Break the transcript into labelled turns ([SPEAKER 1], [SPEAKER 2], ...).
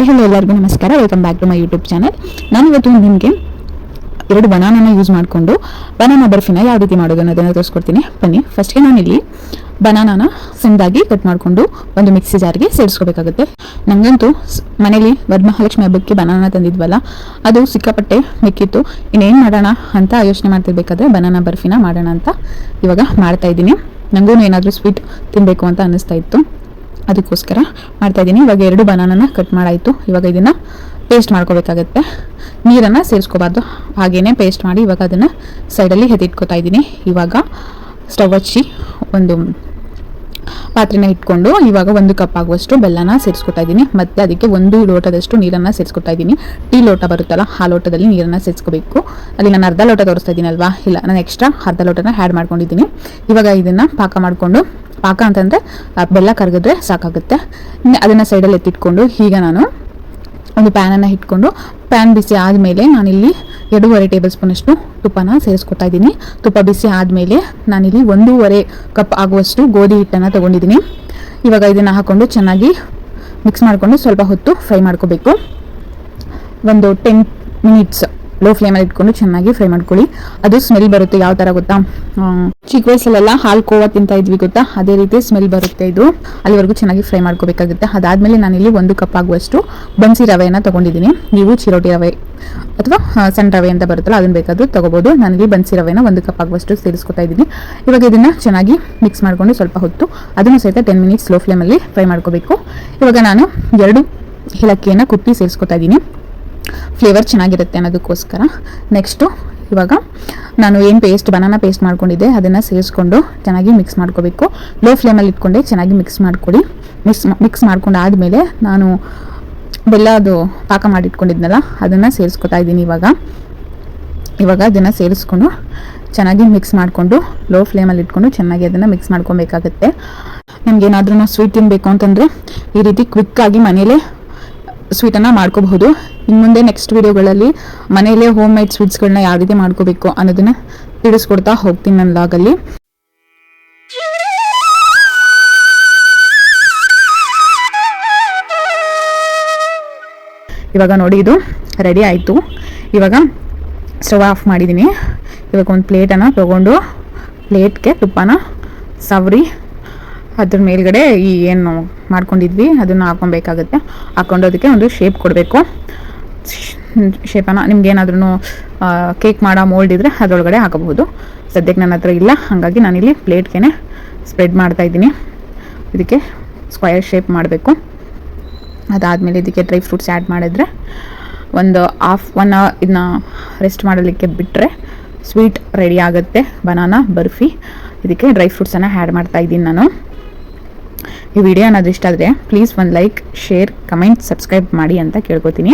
[SPEAKER 1] Hi hello ಎಲ್ಲರಿಗೂ ನಮಸ್ಕಾರ. Welcome back to my YouTube channel. ನಾನು ಇವತ್ತು ನಿಮಗೆ 2 ಬನಾನಾನ ಯೂಸ್ ಮಾಡಿಕೊಂಡು ಬನಾನಾ ಬರ್ಫಿನ ಯಾವ ರೀತಿ ಮಾಡೋದು ಅನ್ನೋದನ್ನು ತೋರಿಸ್ಕೊಡ್ತೀನಿ. ಬನ್ನಿ. ಫಸ್ಟ್ಗೆ ನಾನಿಲ್ಲಿ ಬನಾನಾನ ಸಣ್ಣದಾಗಿ ಕಟ್ ಮಾಡಿಕೊಂಡು ಒಂದು ಮಿಕ್ಸಿ ಜಾರ್ಗೆ ಸೇರಿಸ್ಕೋಬೇಕಾಗುತ್ತೆ. ನನಗಂತೂ ಮನೇಲಿ ವರಮಹಾಲಕ್ಷ್ಮಿ ಹಬ್ಬಕ್ಕೆ ಬನಾನಾ ತಂದಿದ್ವಲ್ಲ, ಅದು ಸಿಕ್ಕಾಪಟ್ಟೆ ಮಿಕ್ಕಿತ್ತು. ಇನ್ನೇನು ಮಾಡೋಣ ಅಂತ ಯೋಚನೆ ಮಾಡ್ತಿರ್ಬೇಕಾದ್ರೆ ಬನಾನಾ ಬರ್ಫಿನ ಮಾಡೋಣ ಅಂತ ಇವಾಗ ಮಾಡ್ತಾ ಇದ್ದೀನಿ. ನನಗೂ ಏನಾದರೂ ಸ್ವೀಟ್ ತಿನ್ನಬೇಕು ಅಂತ ಅನ್ನಿಸ್ತಾ ಇತ್ತು, ಅದಕ್ಕೋಸ್ಕರ ಮಾಡ್ತಾ ಇದ್ದೀನಿ. ಇವಾಗ 2 ಬನಾನನ ಕಟ್ ಮಾಡಾಯಿತು. ಇವಾಗ ಇದನ್ನು ಪೇಸ್ಟ್ ಮಾಡ್ಕೋಬೇಕಾಗತ್ತೆ. ನೀರನ್ನು ಸೇರಿಸ್ಕೋಬಾರ್ದು, ಹಾಗೇ ಪೇಸ್ಟ್ ಮಾಡಿ ಇವಾಗ ಅದನ್ನು ಸೈಡಲ್ಲಿ ಎತ್ತಿಟ್ಕೋತಾ ಇದ್ದೀನಿ. ಇವಾಗ ಸ್ಟವ್ ಹಚ್ಚಿ ಒಂದು ಪಾತ್ರೆನ ಇಟ್ಕೊಂಡು ಇವಾಗ 1 ಕಪ್ ಆಗುವಷ್ಟು ಬೆಲ್ಲನ ಸೇರಿಸ್ಕೊತಾ ಇದ್ದೀನಿ. ಮತ್ತು ಅದಕ್ಕೆ 1 ಲೋಟದಷ್ಟು ನೀರನ್ನು ಸೇರಿಸ್ಕೊತಾ ಇದ್ದೀನಿ. ಟೀ ಲೋಟ ಬರುತ್ತಲ್ಲ, ಆ ಲೋಟದಲ್ಲಿ ನೀರನ್ನು ಸೇರಿಸ್ಕೋಬೇಕು. ಅಲ್ಲಿ ನಾನು ಅರ್ಧ ಲೋಟ ತೋರಿಸ್ತಾ ಇದ್ದೀನಿ ಅಲ್ವಾ, ಇಲ್ಲ, ನಾನು ಎಕ್ಸ್ಟ್ರಾ ಅರ್ಧ ಲೋಟನ ಆ್ಯಡ್ ಮಾಡ್ಕೊಂಡಿದ್ದೀನಿ. ಇವಾಗ ಇದನ್ನು ಪಾಕ ಮಾಡಿಕೊಂಡು, ಪಾಕ ಅಂತಂದರೆ ಬೆಲ್ಲ ಕರಗಿದ್ರೆ ಸಾಕಾಗುತ್ತೆ. ಅದನ್ನು ಸೈಡಲ್ಲಿ ಎತ್ತಿಟ್ಕೊಂಡು ಈಗ ನಾನು ಒಂದು ಪ್ಯಾನನ್ನು ಇಟ್ಕೊಂಡು, ಪ್ಯಾನ್ ಬಿಸಿ ಆದಮೇಲೆ ನಾನಿಲ್ಲಿ 2.5 ಟೇಬಲ್ ಸ್ಪೂನಷ್ಟು ತುಪ್ಪನ ಸೇರಿಸ್ಕೊತಾ ಇದ್ದೀನಿ. ತುಪ್ಪ ಬಿಸಿ ಆದಮೇಲೆ ನಾನಿಲ್ಲಿ 1.5 ಕಪ್ ಆಗುವಷ್ಟು ಗೋಧಿ ಹಿಟ್ಟನ್ನು ತೊಗೊಂಡಿದ್ದೀನಿ. ಇವಾಗ ಇದನ್ನು ಹಾಕ್ಕೊಂಡು ಚೆನ್ನಾಗಿ ಮಿಕ್ಸ್ ಮಾಡಿಕೊಂಡು ಸ್ವಲ್ಪ ಹೊತ್ತು ಫ್ರೈ ಮಾಡ್ಕೋಬೇಕು. ಒಂದು 10 ಮಿನಿಟ್ಸ್ ಲೋ ಫ್ಲೇಮಲ್ಲಿ ಇಟ್ಕೊಂಡು ಚೆನ್ನಾಗಿ ಫ್ರೈ ಮಾಡ್ಕೊಳ್ಳಿ. ಅದು ಸ್ಮೆಲ್ ಬರುತ್ತೆ. ಯಾವ ಥರ ಗೊತ್ತಾ, ಚಿಕ್ಕ ವಯಸ್ಸಲ್ಲೆಲ್ಲ ಹಾಲು ಕೋವಾ ತಿಂತಾ ಇದ್ವಿ ಗೊತ್ತಾ, ಅದೇ ರೀತಿ ಸ್ಮೆಲ್ ಬರುತ್ತೆ ಇದು. ಅಲ್ಲಿವರೆಗೂ ಚೆನ್ನಾಗಿ ಫ್ರೈ ಮಾಡ್ಕೋಬೇಕಾಗುತ್ತೆ. ಅದಾದಮೇಲೆ ನಾನಿಲ್ಲಿ 1 ಕಪ್ ಆಗುವಷ್ಟು ಬನ್ಸಿ ರವೆಯನ್ನು ತೊಗೊಂಡಿದ್ದೀನಿ. ನೀವು ಚಿರೋಟಿ ರವೆ ಅಥವಾ ಸಣ್ಣ ರವೆ ಅಂತ ಬರುತ್ತಲ್ಲ, ಅದನ್ನು ಬೇಕಾದರೂ ತೊಗೋಬೋದು. ನಾನಿಲ್ಲಿ ಬನ್ಸಿ ರವೆನ 1 ಕಪ್ ಆಗುವಷ್ಟು ಸೇರಿಸ್ಕೊತಾ ಇದ್ದೀನಿ. ಇವಾಗ ಇದನ್ನು ಚೆನ್ನಾಗಿ ಮಿಕ್ಸ್ ಮಾಡಿಕೊಂಡು ಸ್ವಲ್ಪ ಹೊತ್ತು ಅದನ್ನು ಸಹಿತ 10 ಮಿನಿಟ್ಸ್ ಲೋ ಫ್ಲೇಮಲ್ಲಿ ಫ್ರೈ ಮಾಡ್ಕೋಬೇಕು. ಇವಾಗ ನಾನು 2 ಏಲಕ್ಕಿಯನ್ನು ಕುಟ್ಟಿ ಸೇರಿಸ್ಕೊತಾ ಇದ್ದೀನಿ, ಫ್ಲೇವರ್ ಚೆನ್ನಾಗಿರುತ್ತೆ ಅನ್ನೋದಕ್ಕೋಸ್ಕರ. ನೆಕ್ಸ್ಟು ಇವಾಗ ನಾನು ಏನು ಬನಾನಾ ಪೇಸ್ಟ್ ಮಾಡ್ಕೊಂಡಿದ್ದೆ ಅದನ್ನು ಸೇರಿಸ್ಕೊಂಡು ಚೆನ್ನಾಗಿ ಮಿಕ್ಸ್ ಮಾಡ್ಕೋಬೇಕು. ಲೋ ಫ್ಲೇಮಲ್ಲಿ ಇಟ್ಕೊಂಡೆ ಚೆನ್ನಾಗಿ ಮಿಕ್ಸ್ ಮಾಡ್ಕೊಳ್ಳಿ. ಮಿಕ್ಸ್ ಮಾಡ್ಕೊಂಡು ಆದಮೇಲೆ ನಾನು ಬೆಲ್ಲದು ಪಾಕ ಮಾಡಿಟ್ಕೊಂಡಿದ್ನಲ್ಲ ಅದನ್ನು ಸೇರಿಸ್ಕೊತಾ ಇದ್ದೀನಿ. ಇವಾಗ ಅದನ್ನು ಸೇರಿಸ್ಕೊಂಡು ಚೆನ್ನಾಗಿ ಮಿಕ್ಸ್ ಮಾಡಿಕೊಂಡು ಲೋ ಫ್ಲೇಮಲ್ಲಿ ಇಟ್ಕೊಂಡು ಚೆನ್ನಾಗಿ ಅದನ್ನು ಮಿಕ್ಸ್ ಮಾಡ್ಕೊಬೇಕಾಗತ್ತೆ. ನಮಗೇನಾದ್ರೂ ಸ್ವೀಟ್ ತಿನ್ನಬೇಕು ಅಂತಂದರೆ ಈ ರೀತಿ ಕ್ವಿಕ್ಕಾಗಿ ಮನೇಲೇ ಸ್ವೀಟನ್ನು ಮಾಡ್ಕೋಬಹುದು. ಇನ್ನು ಮುಂದೆ ನೆಕ್ಸ್ಟ್ ವಿಡಿಯೋಗಳಲ್ಲಿ ಮನೆಯಲ್ಲೇ ಹೋಮ್ ಮೇಡ್ ಸ್ವೀಟ್ಸ್ಗಳನ್ನ ಯಾವ ರೀತಿ ಮಾಡ್ಕೋಬೇಕು ಅನ್ನೋದನ್ನ ತಿಳಿಸ್ಕೊಡ್ತಾ ಹೋಗ್ತೀನಿ ನನ್ನ ಲಾಗಲ್ಲಿ. ಇವಾಗ ನೋಡಿ, ಇದು ರೆಡಿ ಆಯಿತು. ಇವಾಗ ಸ್ಟವ್ ಆಫ್ ಮಾಡಿದ್ದೀನಿ. ಇವಾಗ ಒಂದು ಪ್ಲೇಟನ್ನು ತೊಗೊಂಡು ಪ್ಲೇಟ್ಗೆ ತುಪ್ಪನ ಸವರಿ ಅದ್ರ ಮೇಲ್ಗಡೆ ಈ ಏನು ಮಾಡ್ಕೊಂಡಿದ್ವಿ ಅದನ್ನು ಹಾಕೊಬೇಕಾಗುತ್ತೆ. ಹಾಕ್ಕೊಂಡು ಅದಕ್ಕೆ ಒಂದು ಶೇಪ್ ಕೊಡಬೇಕು. ಶೇಪನ್ನು ನಿಮ್ಗೇನಾದ್ರೂ ಕೇಕ್ ಮಾಡೋ ಮೋಲ್ಡ್ ಇದ್ದರೆ ಅದರೊಳಗಡೆ ಹಾಕಬಹುದು. ಸದ್ಯಕ್ಕೆ ನನ್ನ ಹತ್ರ ಇಲ್ಲ, ಹಾಗಾಗಿ ನಾನಿಲ್ಲಿ ಪ್ಲೇಟ್ಗೆ ಸ್ಪ್ರೆಡ್ ಮಾಡ್ತಾಯಿದ್ದೀನಿ. ಇದಕ್ಕೆ ಸ್ಕ್ವಯರ್ ಶೇಪ್ ಮಾಡಬೇಕು. ಅದಾದಮೇಲೆ ಇದಕ್ಕೆ ಡ್ರೈ ಫ್ರೂಟ್ಸ್ ಆ್ಯಡ್ ಮಾಡಿದ್ರೆ ಒಂದು 1 ಅವರ್ ಇದನ್ನ ರೆಸ್ಟ್ ಮಾಡಲಿಕ್ಕೆ ಬಿಟ್ಟರೆ ಸ್ವೀಟ್ ರೆಡಿ ಆಗುತ್ತೆ, ಬನಾನಾ ಬರ್ಫಿ. ಇದಕ್ಕೆ ಡ್ರೈ ಫ್ರೂಟ್ಸನ್ನು ಆ್ಯಡ್ ಮಾಡ್ತಾಯಿದ್ದೀನಿ ನಾನು. ಈ ವಿಡಿಯೋ ಏನಾದರೂ ಇಷ್ಟ ಆದರೆ ಪ್ಲೀಸ್ ಒಂದು ಲೈಕ್, ಶೇರ್, ಕಮೆಂಟ್, ಸಬ್ಸ್ಕ್ರೈಬ್ ಮಾಡಿ ಅಂತ ಕೇಳ್ಕೊತೀನಿ.